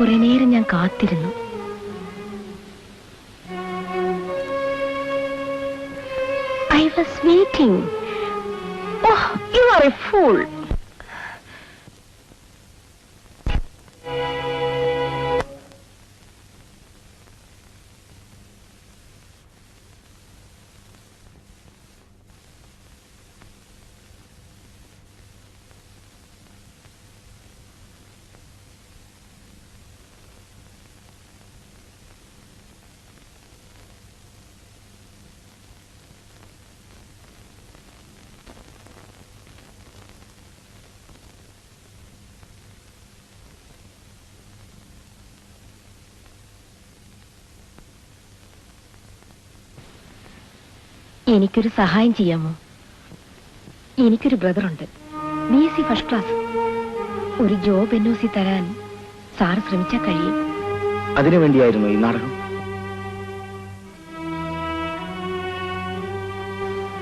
കുറെ നേരം ഞാൻ കാത്തിരുന്നു. I was waiting. Oh, you are a fool. എനിക്കൊരു സഹായം ചെയ്യാമോ? എനിക്കൊരു ബ്രദറുണ്ട്, BSc ഫസ്റ്റ് ക്ലാസ്. ഒരു ജോബ് NOC തരാൻ സാർ ശ്രമിച്ചാൽ കഴിയും. അതിനുവേണ്ടിയായിരുന്നു ഈ നാടകം?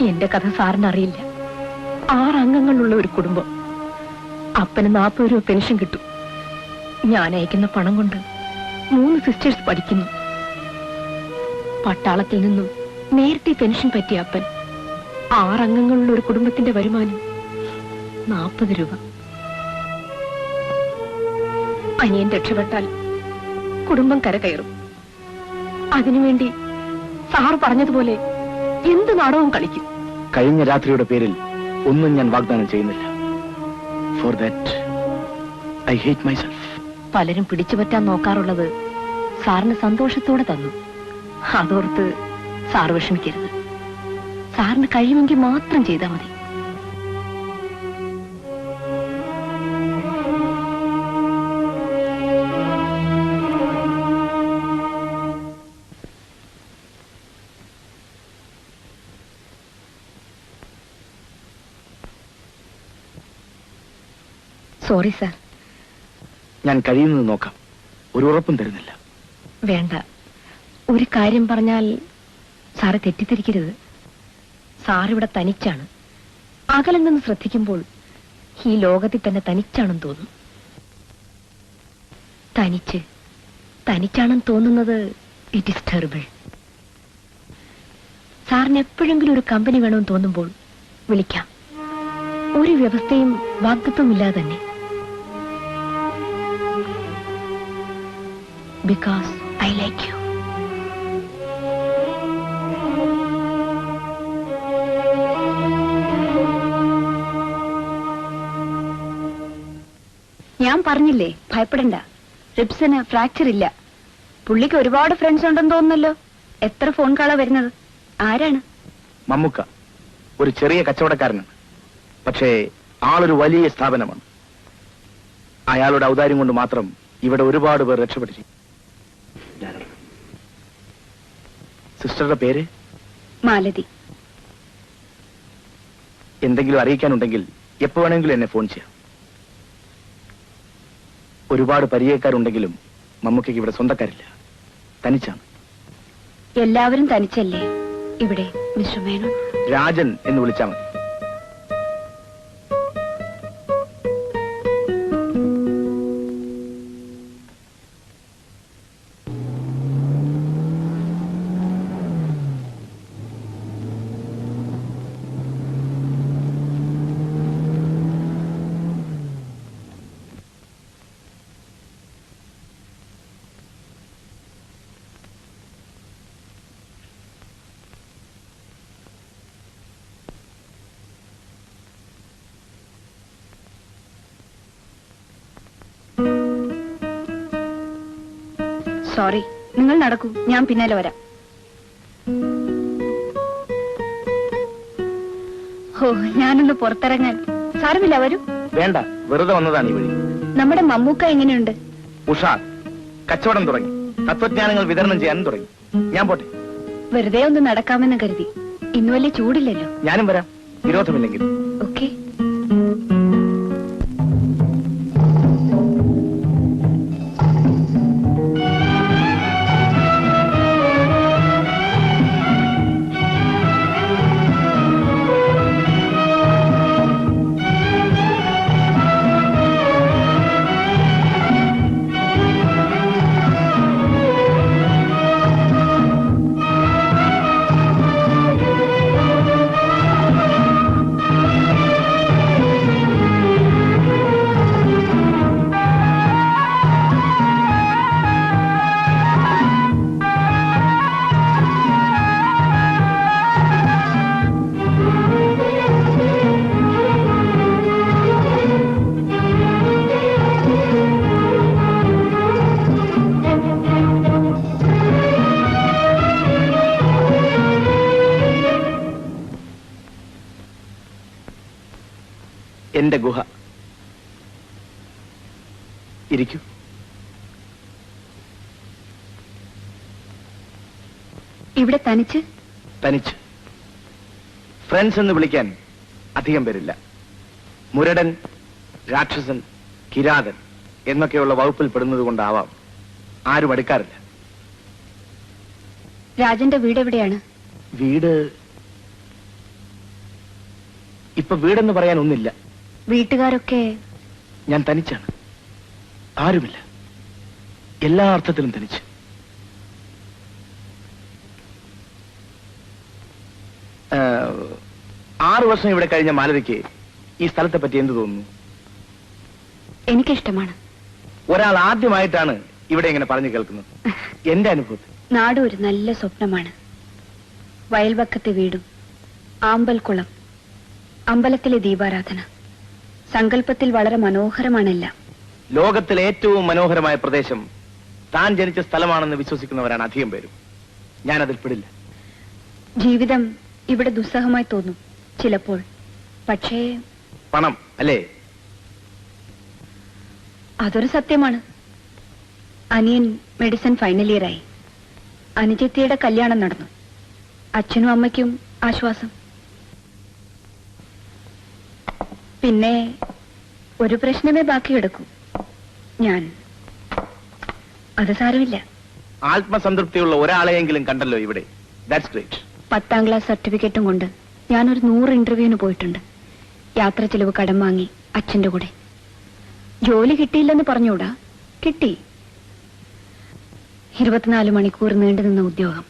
എന്റെ കഥ സാറിന് അറിയില്ല. 6 അംഗങ്ങളുള്ള ഒരു കുടുംബം. അപ്പന് 40 രൂപ പെൻഷൻ കിട്ടും. ഞാൻ അയക്കുന്ന പണം കൊണ്ട് 3 സിസ്റ്റേഴ്സ് പഠിക്കുന്നു. പട്ടാളത്തിൽ നിന്നും നേരത്തെ പെൻഷൻ പറ്റിയ അപ്പൻ. 6 അംഗങ്ങളുള്ള ഒരു കുടുംബത്തിന്റെ വരുമാനം 40 രൂപ. അനിയൻ രക്ഷപ്പെട്ടാൽ കുടുംബം കരകയറും. അതിനുവേണ്ടി സാർ പറഞ്ഞതുപോലെ എന്ത് നാടകവും കളിക്കും. കഴിഞ്ഞ രാത്രിയുടെ പേരിൽ ഒന്നും ഞാൻ വാഗ്ദാനം ചെയ്യുന്നില്ല. For that I hate myself. പലരും പിടിച്ചുപറ്റാൻ നോക്കാറുള്ളത് സാറിന് സന്തോഷത്തോടെ തന്നു. അതോർത്ത് സാർ വിഷമിക്കരുത്. സാറിന് കഴിയുമെങ്കിൽ മാത്രം ചെയ്താൽ മതി. Sorry sir. ഞാൻ കഴിയുന്നത് നോക്കാം. ഒരു ഉറപ്പും തരുന്നില്ല. വേണ്ട. ഒരു കാര്യം പറഞ്ഞാൽ സാറ് തെറ്റിദ്ധരിക്കരുത്. സാറിവിടെ തനിച്ചാണ്. അകലെ നിന്ന് ശ്രദ്ധിക്കുമ്പോൾ ഈ ലോകത്തിൽ തന്നെ തനിച്ചാണെന്ന് തോന്നും. തനിച്ചാണെന്ന് തോന്നുന്നത് ഇറ്റ് ഈസ് ടെറിബിൾ. സാറിന് എപ്പോഴെങ്കിലും ഒരു കമ്പനി വേണമെന്ന് തോന്നുമ്പോൾ വിളിക്കാം. ഒരു വ്യവസ്ഥയും വാഗ്ദത്വമില്ലാതെ തന്നെ. Because I like you. ഞാൻ പറഞ്ഞില്ലേ, ഭയപ്പെടണ്ട. റിപ്സിന് ഫ്രാക്ചർ ഇല്ല. പുള്ളിക്ക് ഒരുപാട് ഫ്രണ്ട്സ് ഉണ്ടെന്ന് തോന്നുന്നല്ലോ. എത്ര ഫോൺ കോളാ വരുന്നത്? ആരാണ്? മമ്മുക്ക. ഒരു ചെറിയ കച്ചവടക്കാരനാണ്. പക്ഷേ ആളൊരു വലിയ സ്ഥാപനമാണ്. അയാളുടെ ഔദാര്യം കൊണ്ട് മാത്രം ഇവിടെ ഒരുപാട് പേർ രക്ഷപ്പെട്ടിരിക്കും. സിസ്റ്ററുടെ പേര്? മാലതി. എന്തെങ്കിലും അറിയിക്കാനുണ്ടെങ്കിൽ എപ്പോ വേണമെങ്കിലും എന്നെ ഫോൺ ചെയ്യാം. ഒരുപാട് പരിചയക്കാരുണ്ടെങ്കിലും മമ്മൂക്കയ്ക്ക് ഇവിടെ സ്വന്തക്കാരില്ല. തനിച്ചാണ്. എല്ലാവരും തനിച്ചല്ലേ ഇവിടെ? മിസ്റ്റർ മേനോൻ. രാജൻ എന്ന് വിളിച്ചാൽ മതി. സോറി, നിങ്ങൾ നടക്കൂ, ഞാൻ പിന്നാലെ വരാം. ഓ, ഞാനൊന്ന് പുറത്തിറങ്ങാൻ. സാരമില്ല, വരൂ. വേണ്ട, വെറുതെ വന്നതാണ് ഈ വഴി. നമ്മുടെ മമ്മൂക്ക എങ്ങനെയുണ്ട്? ഉഷാർ. കച്ചവടം തുടങ്ങി. തത്വജ്ഞാനങ്ങൾ വിതരണം ചെയ്യാനും തുടങ്ങി. ഞാൻ പോട്ടെ. വെറുതെ ഒന്ന് നടക്കാമെന്ന് കരുതി. ഇന്ന് വലിയ ചൂടില്ലല്ലോ. ഞാനും വരാം, വിരോധമില്ലെങ്കിൽ. ഓക്കെ. എന്റെ ഗുഹ. ഇരിക്കൂ. ഇവിടെ തനിച്ച്? തനിച്ച്. ഫ്രണ്ട്സ് എന്ന് വിളിക്കാൻ അധികം പേരില്ല. മുരടൻ, രാക്ഷസൻ, കിരാതൻ എന്നൊക്കെയുള്ള വകുപ്പിൽ പെടുന്നത് കൊണ്ടാവാം ആരും അടുക്കാറില്ല. രാജന്റെ വീട് എവിടെയാണ്? വീട് ഇപ്പൊ വീടെന്ന് പറയാൻ ഒന്നില്ല. വീട്ടുകാരൊക്കെ? ഞാൻ തനിച്ചാണ്. ആരുമില്ല. എല്ലാ അർത്ഥത്തിലും തനിച്ച്. 6 വർഷം ഇവിടെ കഴിഞ്ഞ മാലതിക്ക് ഈ സ്ഥലത്തെ പറ്റി എന്ത് തോന്നുന്നു? എനിക്കിഷ്ടമാണ്. ഒരാൾ ആദ്യമായിട്ടാണ് ഇവിടെ ഇങ്ങനെ പറഞ്ഞു കേൾക്കുന്നത്. എന്റെ അനുഭവത്തിൽ നാട് ഒരു നല്ല സ്വപ്നമാണ്. വയൽവക്കത്തെ വീടും, ആമ്പൽക്കുളം, അമ്പലത്തിലെ ദീപാരാധന. സങ്കല്പത്തിൽ വളരെ മനോഹരമാണെല്ലാം. ലോകത്തിലെ ഏറ്റവും മനോഹരമായ പ്രദേശം താൻ ജനിച്ച സ്ഥലമാണെന്ന് വിശ്വസിക്കുന്നവരാണ് അധികം പേരും. ഞാനതിൽ പെടില്ല. ജീവിതം ഇവിടെ ദുസ്സഹമായി തോന്നും ചിലപ്പോൾ. പക്ഷേ പണം അല്ലേ? അതൊരു സത്യമാണ്. അനിയൻ മെഡിസിൻ ഫൈനൽ ഇയറായി. അനുജത്തിയുടെ കല്യാണം നടന്നു. അച്ഛനും അമ്മയ്ക്കും ആശ്വാസം. പിന്നെ ഒരു പ്രശ്നമേ ബാക്കി കിടക്കൂ, ഞാൻ. അത് സാരമില്ല. ആത്മസംതൃപ്തിയുള്ള ഒരാളെയെങ്കിലും കണ്ടല്ലോ ഇവിടെ. That's great. 10ാം ക്ലാസ് സർട്ടിഫിക്കറ്റും കൊണ്ട് ഞാനൊരു 100 ഇന്റർവ്യൂവിന് പോയിട്ടുണ്ട്. യാത്ര ചെലവ് കടം വാങ്ങി അച്ഛന്റെ കൂടെ. ജോലി കിട്ടിയില്ലെന്ന് പറഞ്ഞൂടാ, കിട്ടി. 24 മണിക്കൂർ നീണ്ടുനിന്ന ഉദ്യോഗം.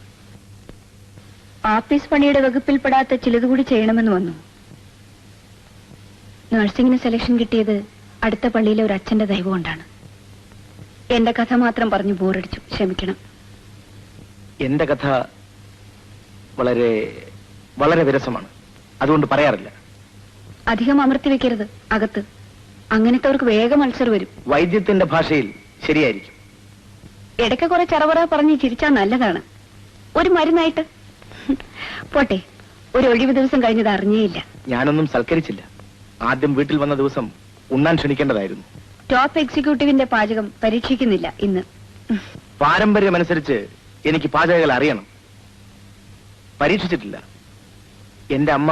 ആഫീസ് പണിയുടെ വകുപ്പിൽപ്പെടാത്ത ചിലതുകൂടി ചെയ്യണമെന്ന് വന്നു. നഴ്സിംഗിന് സെലക്ഷൻ കിട്ടിയത് അടുത്ത പള്ളിയിലെ ഒരു അച്ഛന്റെ ദയവ് കൊണ്ടാണ്. എന്റെ കഥ മാത്രം പറഞ്ഞു ബോറടിച്ചു, ക്ഷമിക്കണം. എന്റെ കഥ വളരെ വളരെ വിരസമാണ്. അതുകൊണ്ട് പറയാറില്ല. അധികം അമർത്തി വെക്കരുത് അകത്ത്. അങ്ങനത്തെവർക്ക് വേഗം അൾസർ വരും. വൈദ്യത്തിന്റെ ഭാഷയിൽ ശരിയായിരിക്കും. ഇടയ്ക്ക് കുറെ ചറവറ പറഞ്ഞ് ചിരിച്ചാൽ നല്ലതാണ്. ഒരു മരുന്നായിട്ട്. പോട്ടെ, ഒരു ഒഴിവ് ദിവസം കഴിഞ്ഞത് അറിഞ്ഞേയില്ല. ഞാനൊന്നും സൽക്കരിച്ചില്ല. ആദ്യം വീട്ടിൽ വന്ന ദിവസം ഉണ്ണാൻ ക്ഷണിക്കേണ്ടതായിരുന്നു. ടോപ്പ് എക്സിക്യൂട്ടീവിന്റെ പാചകം പരീക്ഷിക്കുന്നില്ല ഇന്ന്. പാരമ്പര്യമനുസരിച്ച് എനിക്ക് പാചകങ്ങൾ അറിയണം. പരീക്ഷിച്ചിട്ടില്ല. എന്റെ അമ്മ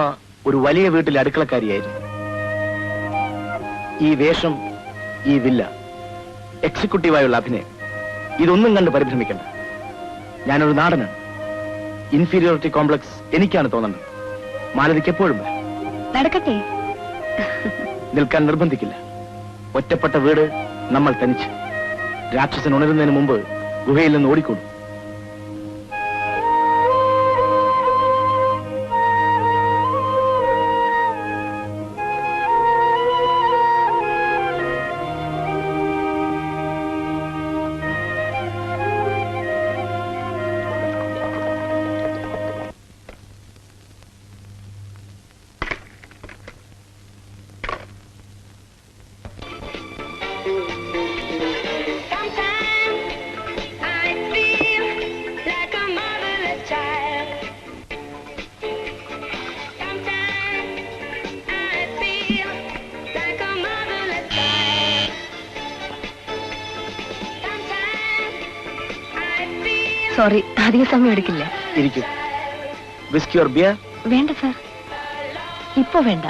ഒരു വലിയ വീട്ടിലെ അടുക്കളക്കാരിയായിരുന്നു. ഈ വേഷം, ഈ വില്ല, എക്സിക്യൂട്ടീവായുള്ള അഭിനയം, ഇതൊന്നും കണ്ട് പരിഭ്രമിക്കണ്ട. ഞാനൊരു നാടനാണ്. ഇൻഫീരിയോറിറ്റി കോംപ്ലക്സ് എനിക്കാണ് തോന്നുന്നത്. മാലതിക്ക് എപ്പോഴും നടക്കട്ടെ. നിൽക്കാൻ നിർബന്ധിക്കില്ല. ഒറ്റപ്പെട്ട വീട്, നമ്മൾ തനിച്ച്. രാക്ഷസൻ ഉണരുന്നതിന് മുമ്പ് ഗുഹയിൽ നിന്ന് ഓടിക്കൊള്ളു. സോറി, അധിക സമയം എടുക്കില്ല. ഇരിക്കും. Whisky or beer? വേണ്ട സാർ, ഇപ്പൊ വേണ്ട.